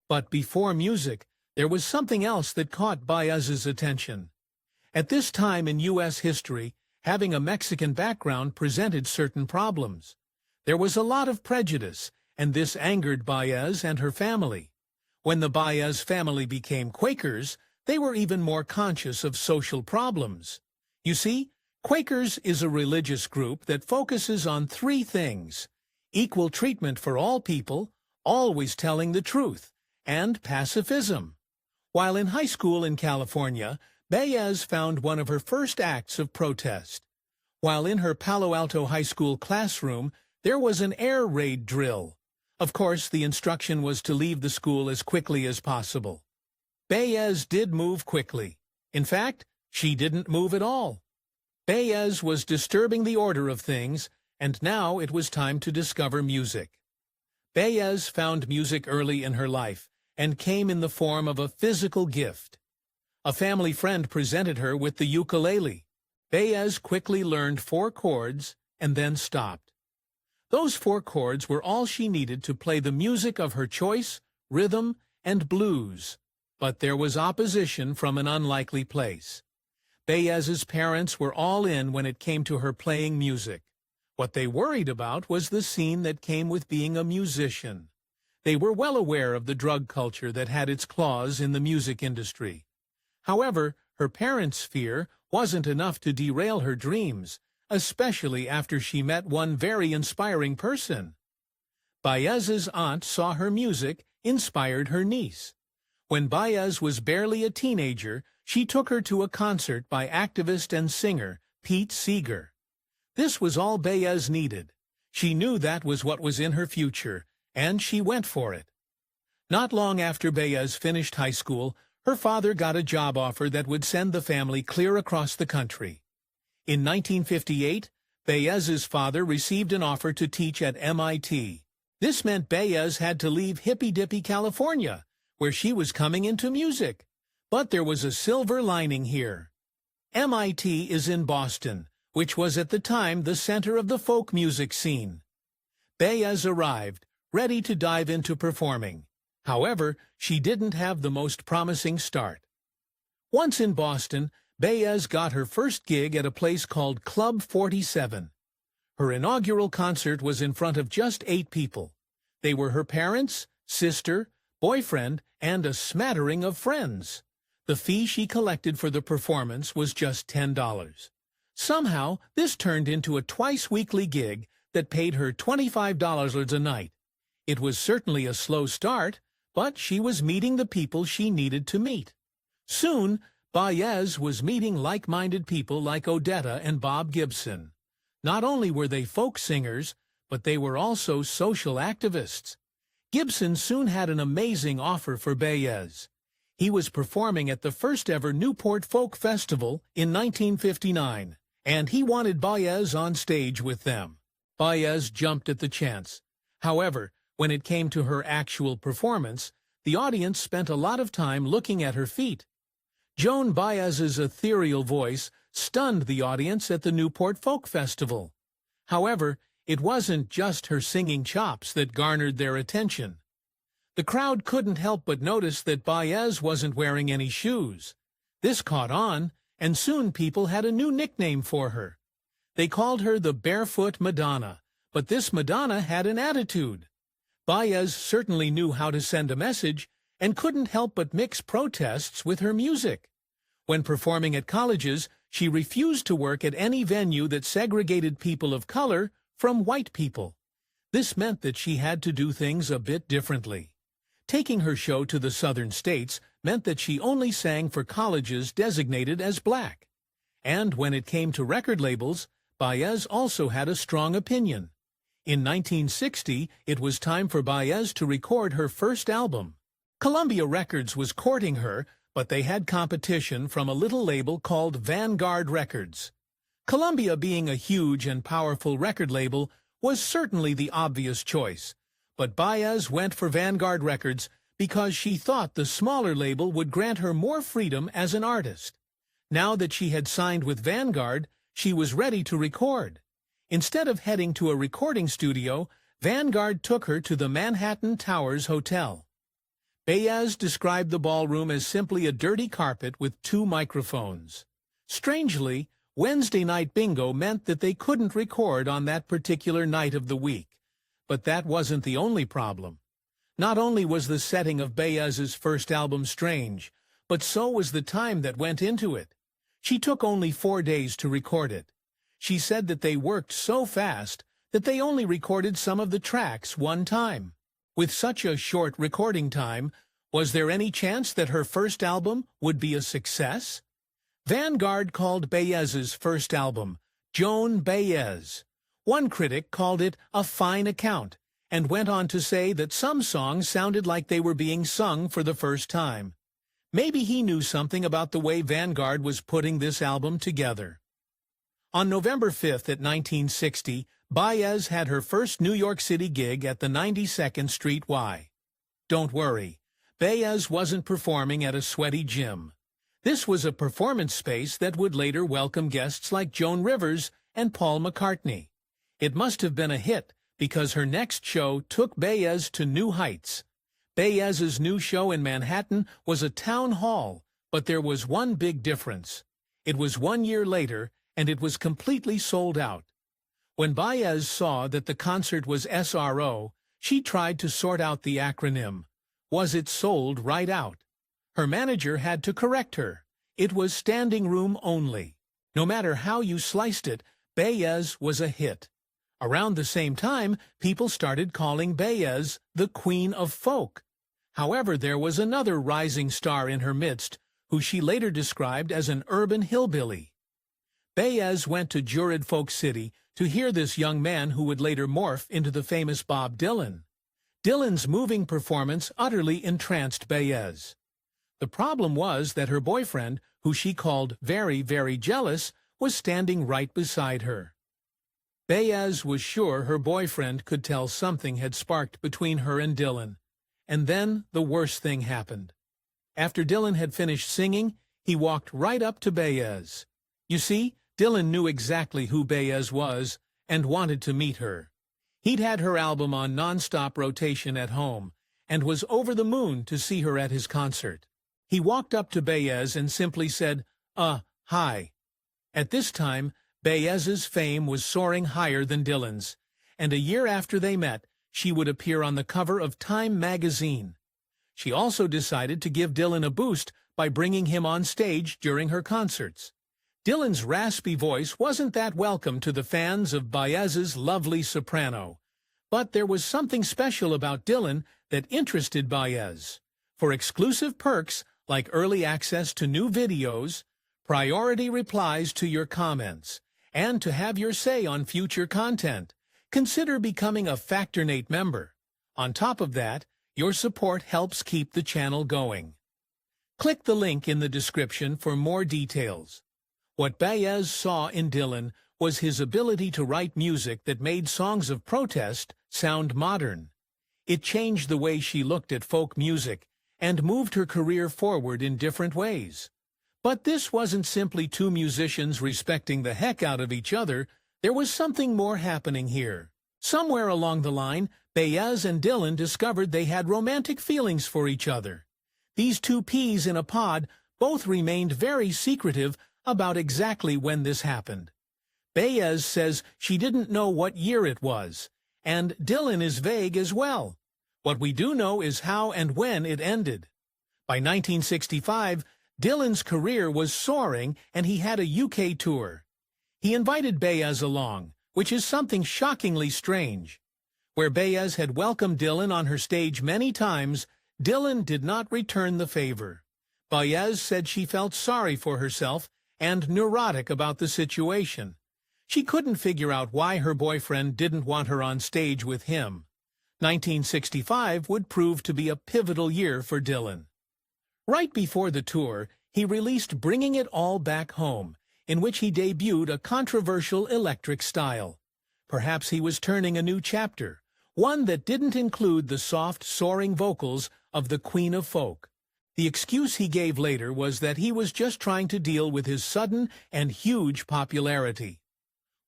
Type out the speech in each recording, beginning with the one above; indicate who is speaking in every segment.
Speaker 1: But before music, there was something else that caught Bayez's attention. At this time in U.S. history, having a Mexican background presented certain problems. There was a lot of prejudice, and this angered Bayez and her family. When the Bayez family became Quakers, they were even more conscious of social problems. You see, Quakers is a religious group that focuses on three things: equal treatment for all people, always telling the truth, and pacifism. While in high school in California, Bayez found one of her first acts of protest. While in her Palo Alto High School classroom, there was an air raid drill. Of course, the instruction was to leave the school as quickly as possible. Bayez did move quickly. In fact, she didn't move at all. Bayez was disturbing the order of things, and now it was time to discover music. Bayez found music early in her life, and came in the form of a physical gift. A family friend presented her with the ukulele. Bayez quickly learned 4 chords and then stopped. Those 4 chords were all she needed to play the music of her choice, rhythm, and blues. But there was opposition from an unlikely place. Bayez's parents were all in when it came to her playing music. What they worried about was the scene that came with being a musician. They were well aware of the drug culture that had its claws in the music industry. However, her parents' fear wasn't enough to derail her dreams, especially after she met one very inspiring person. Bayez's aunt saw her music inspired her niece. When Bayez was barely a teenager, she took her to a concert by activist and singer Pete Seeger. This was all Bayez needed. She knew that was what was in her future, and she went for it. Not long after Bayez finished high school, her father got a job offer that would send the family clear across the country. In 1958, Bayez's father received an offer to teach at MIT. This meant Bayez had to leave hippy-dippy California, where she was coming into music. But there was a silver lining here. MIT is in Boston, which was at the time the center of the folk music scene. Bayez arrived, ready to dive into performing. However, she didn't have the most promising start. Once in Boston, Bayez got her first gig at a place called Club 47. Her inaugural concert was in front of just 8 people. They were her parents, sister, boyfriend, and a smattering of friends. The fee she collected for the performance was just $10. Somehow, this turned into a twice-weekly gig that paid her $25 a night. It was certainly a slow start, but she was meeting the people she needed to meet. Soon, Bayez was meeting like-minded people like Odetta and Bob Gibson. Not only were they folk singers, but they were also social activists. Gibson soon had an amazing offer for Bayez. He was performing at the first-ever Newport Folk Festival in 1959, and he wanted Bayez on stage with them. Bayez jumped at the chance. However, when it came to her actual performance, the audience spent a lot of time looking at her feet. Joan Bayez's ethereal voice stunned the audience at the Newport Folk Festival. However, it wasn't just her singing chops that garnered their attention. The crowd couldn't help but notice that Bayez wasn't wearing any shoes. This caught on, and soon people had a new nickname for her. They called her the Barefoot Madonna, but this Madonna had an attitude. Bayez certainly knew how to send a message and couldn't help but mix protests with her music. When performing at colleges, she refused to work at any venue that segregated people of color from white people. This meant that she had to do things a bit differently. Taking her show to the southern states meant that she only sang for colleges designated as black. And when it came to record labels, Bayez also had a strong opinion. In 1960, it was time for Bayez to record her first album. Columbia Records was courting her, but they had competition from a little label called Vanguard Records. Columbia, being a huge and powerful record label, was certainly the obvious choice. But Bayez went for Vanguard Records because she thought the smaller label would grant her more freedom as an artist. Now that she had signed with Vanguard, she was ready to record. Instead of heading to a recording studio, Vanguard took her to the Manhattan Towers Hotel. Bayez described the ballroom as simply a dirty carpet with 2 microphones. Strangely, Wednesday night bingo meant that they couldn't record on that particular night of the week. But that wasn't the only problem. Not only was the setting of Bayez's first album strange, but so was the time that went into it. She took only 4 days to record it. She said that they worked so fast that they only recorded some of the tracks one time. With such a short recording time, was there any chance that her first album would be a success? Vanguard called Bayez's first album Joan Bayez. One critic called it a fine account, and went on to say that some songs sounded like they were being sung for the first time. Maybe he knew something about the way Vanguard was putting this album together. On November 5th at 1960, Bayez had her first New York City gig at the 92nd Street Y. Don't worry, Bayez wasn't performing at a sweaty gym. This was a performance space that would later welcome guests like Joan Rivers and Paul McCartney. It must have been a hit because her next show took Bayez to new heights. Bayez's new show in Manhattan was a town hall, but there was one big difference. It was 1 year later, and it was completely sold out. When Bayez saw that the concert was SRO, she tried to sort out the acronym. Was it sold right out? Her manager had to correct her. It was standing room only. No matter how you sliced it, Bayez was a hit. Around the same time, people started calling Bayez the Queen of Folk. However, there was another rising star in her midst, who she later described as an urban hillbilly. Bayez went to Jurid Folk City to hear this young man who would later morph into the famous Bob Dylan. Dylan's moving performance utterly entranced Bayez. The problem was that her boyfriend, who she called very, very jealous, was standing right beside her. Bayez was sure her boyfriend could tell something had sparked between her and Dylan. And then the worst thing happened. After Dylan had finished singing, he walked right up to Bayez. You see, Dylan knew exactly who Bayez was and wanted to meet her. He'd had her album on non-stop rotation at home and was over the moon to see her at his concert. He walked up to Bayez and simply said, hi. At this time, Bayez's fame was soaring higher than Dylan's, and a year after they met, she would appear on the cover of Time magazine. She also decided to give Dylan a boost by bringing him on stage during her concerts. Dylan's raspy voice wasn't that welcome to the fans of Bayez's lovely soprano, but there was something special about Dylan that interested Bayez. For exclusive perks like early access to new videos, priority replies to your comments, and to have your say on future content, consider becoming a Factornate member. On top of that, your support helps keep the channel going. Click the link in the description for more details. What Bayez saw in Dylan was his ability to write music that made songs of protest sound modern. It changed the way she looked at folk music and moved her career forward in different ways. But this wasn't simply two musicians respecting the heck out of each other. There was something more happening here. Somewhere along the line, Bayez and Dylan discovered they had romantic feelings for each other. These two peas in a pod both remained very secretive about exactly when this happened. Bayez says she didn't know what year it was, and Dylan is vague as well. What we do know is how and when it ended. By 1965, Dylan's career was soaring and he had a UK tour. He invited Bayez along, which is something shockingly strange. Where Bayez had welcomed Dylan on her stage many times, Dylan did not return the favor. Bayez said she felt sorry for herself and neurotic about the situation. She couldn't figure out why her boyfriend didn't want her on stage with him. 1965 would prove to be a pivotal year for Dylan. Right before the tour, he released Bringing It All Back Home, in which he debuted a controversial electric style. Perhaps he was turning a new chapter, one that didn't include the soft, soaring vocals of the Queen of Folk. The excuse he gave later was that he was just trying to deal with his sudden and huge popularity.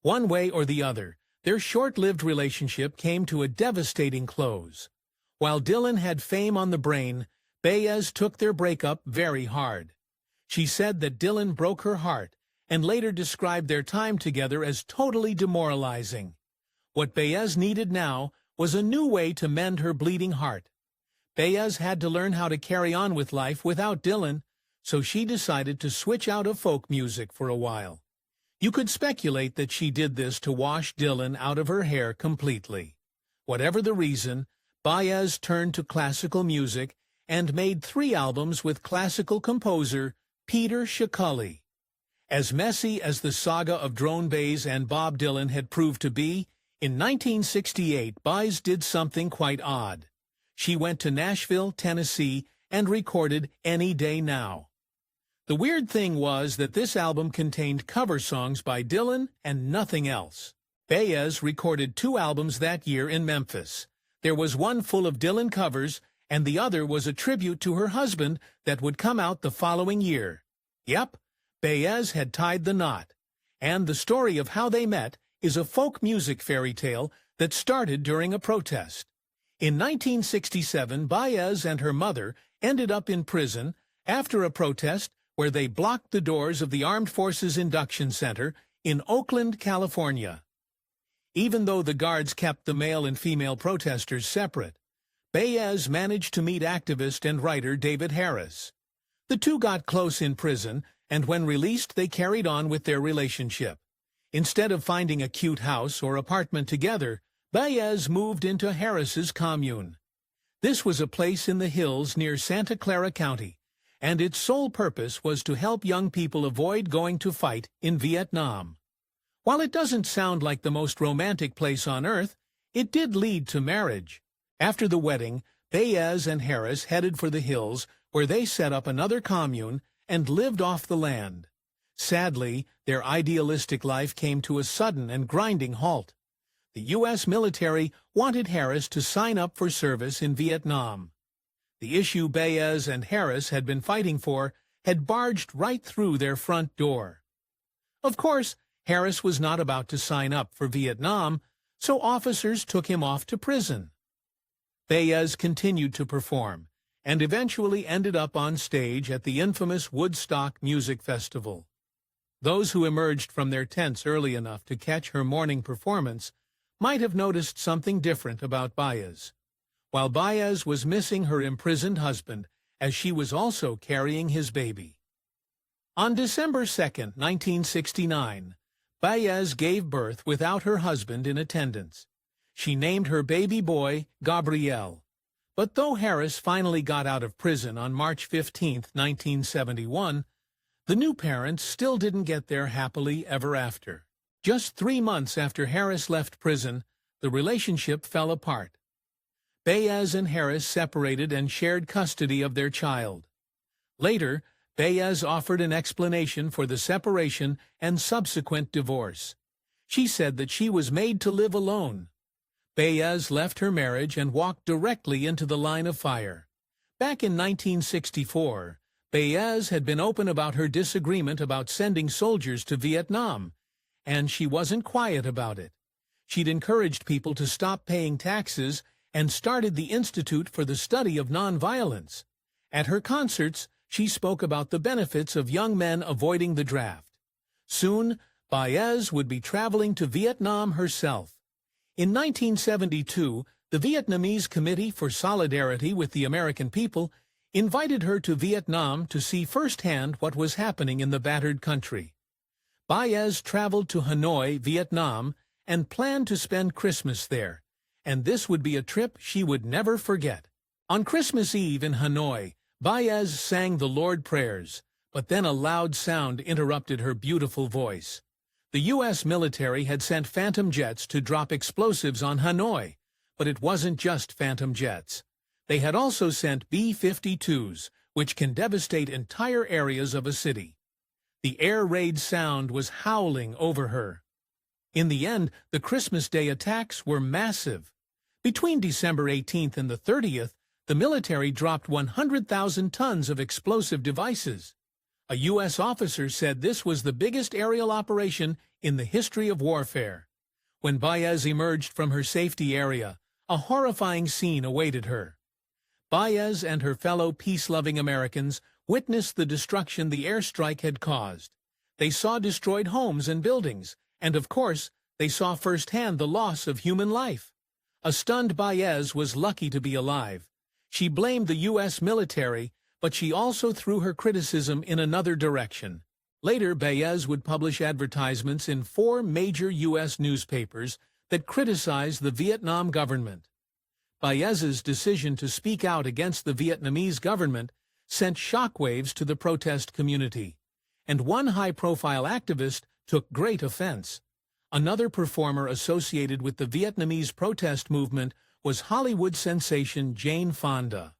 Speaker 1: One way or the other, their short-lived relationship came to a devastating close. While Dylan had fame on the brain, Bayez took their breakup very hard. She said that Dylan broke her heart and later described their time together as totally demoralizing. What Bayez needed now was a new way to mend her bleeding heart. Bayez had to learn how to carry on with life without Dylan, so she decided to switch out of folk music for a while. You could speculate that she did this to wash Dylan out of her hair completely. Whatever the reason, Bayez turned to classical music and made 3 albums with classical composer Peter Schiaculli. As messy as the saga of Joan Bayez and Bob Dylan had proved to be, in 1968 Bayez did something quite odd. She went to Nashville, Tennessee, and recorded Any Day Now. The weird thing was that this album contained cover songs by Dylan and nothing else. Bayez recorded 2 albums that year in Memphis. There was one full of Dylan covers, and the other was a tribute to her husband that would come out the following year. Yep, Bayez had tied the knot. And the story of how they met is a folk music fairy tale that started during a protest. In 1967, Bayez and her mother ended up in prison after a protest where they blocked the doors of the Armed Forces Induction Center in Oakland, California. Even though the guards kept the male and female protesters separate, Bayez managed to meet activist and writer David Harris. The two got close in prison, and when released they carried on with their relationship. Instead of finding a cute house or apartment together, Bayez moved into Harris's commune. This was a place in the hills near Santa Clara County, and its sole purpose was to help young people avoid going to fight in Vietnam. While it doesn't sound like the most romantic place on earth, it did lead to marriage. After the wedding, Bayez and Harris headed for the hills, where they set up another commune and lived off the land. Sadly, their idealistic life came to a sudden and grinding halt. The U.S. military wanted Harris to sign up for service in Vietnam. The issue Bayez and Harris had been fighting for had barged right through their front door. Of course, Harris was not about to sign up for Vietnam, so officers took him off to prison. Bayez continued to perform, and eventually ended up on stage at the infamous Woodstock Music Festival. Those who emerged from their tents early enough to catch her morning performance might have noticed something different about Bayez. While Bayez was missing her imprisoned husband, as she was also carrying his baby. On December 2, 1969, Bayez gave birth without her husband in attendance. She named her baby boy Gabriel. But though Harris finally got out of prison on March 15, 1971, the new parents still didn't get there happily ever after. Just 3 months after Harris left prison, the relationship fell apart. Bayez and Harris separated and shared custody of their child. Later, Bayez offered an explanation for the separation and subsequent divorce. She said that she was made to live alone. Bayez left her marriage and walked directly into the line of fire. Back in 1964, Bayez had been open about her disagreement about sending soldiers to Vietnam, and she wasn't quiet about it. She'd encouraged people to stop paying taxes and started the Institute for the Study of Nonviolence. At her concerts, she spoke about the benefits of young men avoiding the draft. Soon, Bayez would be traveling to Vietnam herself. In 1972, the Vietnamese Committee for Solidarity with the American People invited her to Vietnam to see firsthand what was happening in the battered country. Bayez traveled to Hanoi, Vietnam, and planned to spend Christmas there, and this would be a trip she would never forget. On Christmas Eve in Hanoi, Bayez sang the Lord prayers, but then a loud sound interrupted her beautiful voice. The U.S. military had sent Phantom jets to drop explosives on Hanoi, but it wasn't just Phantom jets. They had also sent B-52s, which can devastate entire areas of a city. The air raid sound was howling over her. In the end, the Christmas Day attacks were massive. Between December 18th and the 30th, the military dropped 100,000 tons of explosive devices. A U.S. officer said this was the biggest aerial operation in the history of warfare. When Bayez emerged from her safety area, a horrifying scene awaited her. Bayez and her fellow peace-loving Americans witnessed the destruction the airstrike had caused. They saw destroyed homes and buildings, and of course, they saw firsthand the loss of human life. A stunned Bayez was lucky to be alive. She blamed the U.S. military, but she also threw her criticism in another direction. Later, Bayez would publish advertisements in 4 major U.S. newspapers that criticized the Vietnam government. Bayez's decision to speak out against the Vietnamese government sent shockwaves to the protest community, and one high-profile activist took great offense. Another performer associated with the Vietnamese protest movement was Hollywood sensation Jane Fonda.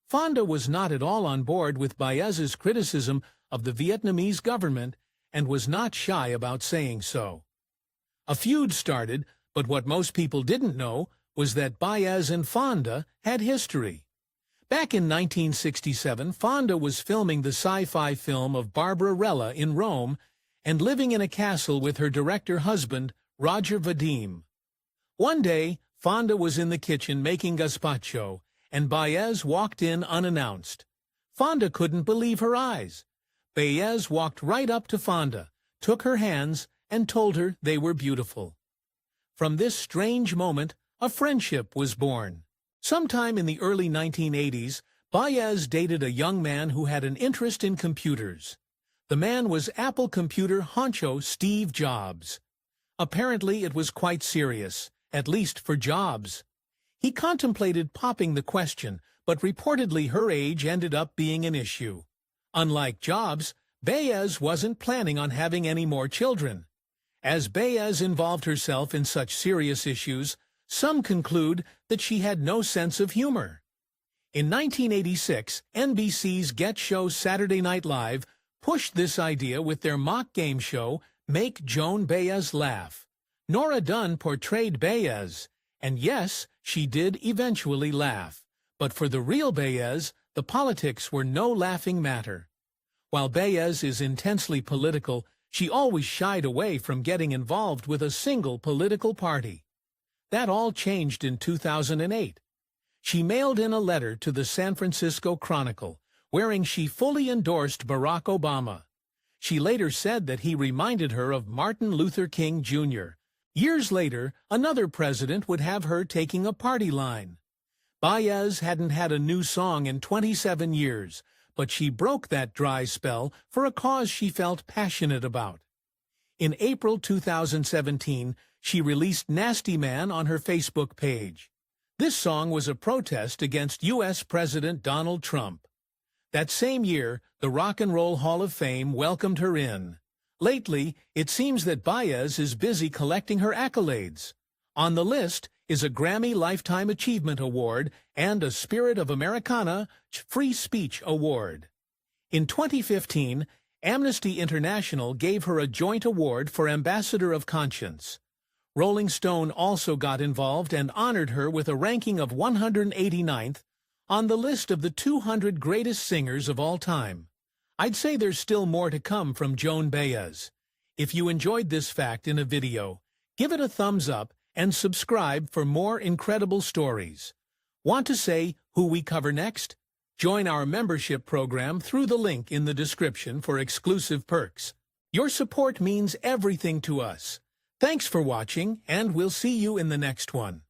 Speaker 1: Fonda was not at all on board with Bayez's criticism of the Vietnamese government and was not shy about saying so. A feud started, but what most people didn't know was that Bayez and Fonda had history. Back in 1967, Fonda was filming the sci-fi film of Barbarella in Rome and living in a castle with her director husband, Roger Vadim. One day, Fonda was in the kitchen making gazpacho, and Bayez walked in unannounced. Fonda couldn't believe her eyes. Bayez walked right up to Fonda, took her hands, and told her they were beautiful. From this strange moment, a friendship was born. Sometime in the early 1980s, Bayez dated a young man who had an interest in computers. The man was Apple computer honcho Steve Jobs. Apparently it was quite serious, at least for Jobs. He contemplated popping the question, but reportedly her age ended up being an issue. Unlike Jobs, Bayez wasn't planning on having any more children. As Bayez involved herself in such serious issues, some conclude that she had no sense of humor. In 1986, NBC's Get Show Saturday Night Live pushed this idea with their mock game show, Make Joan Bayez Laugh. Nora Dunn portrayed Bayez, and yes, she did eventually laugh. But for the real Bayez, the politics were no laughing matter. While Bayez is intensely political, she always shied away from getting involved with a single political party. That all changed in 2008. She mailed in a letter to the San Francisco Chronicle, wherein she fully endorsed Barack Obama. She later said that he reminded her of Martin Luther King Jr. Years later, another president would have her taking a party line. Bayez hadn't had a new song in 27 years, but she broke that dry spell for a cause she felt passionate about. In April 2017, she released Nasty Man on her Facebook page. This song was a protest against U.S. President Donald Trump. That same year, the Rock and Roll Hall of Fame welcomed her in. Lately, it seems that Bayez is busy collecting her accolades. On the list is a Grammy Lifetime Achievement Award and a Spirit of Americana Free Speech Award. In 2015, Amnesty International gave her a joint award for Ambassador of Conscience. Rolling Stone also got involved and honored her with a ranking of 189th on the list of the 200 greatest singers of all time. I'd say there's still more to come from Joan Bayez. If you enjoyed this fact in a video, give it a thumbs up and subscribe for more incredible stories. Want to say who we cover next? Join our membership program through the link in the description for exclusive perks. Your support means everything to us. Thanks for watching, and we'll see you in the next one.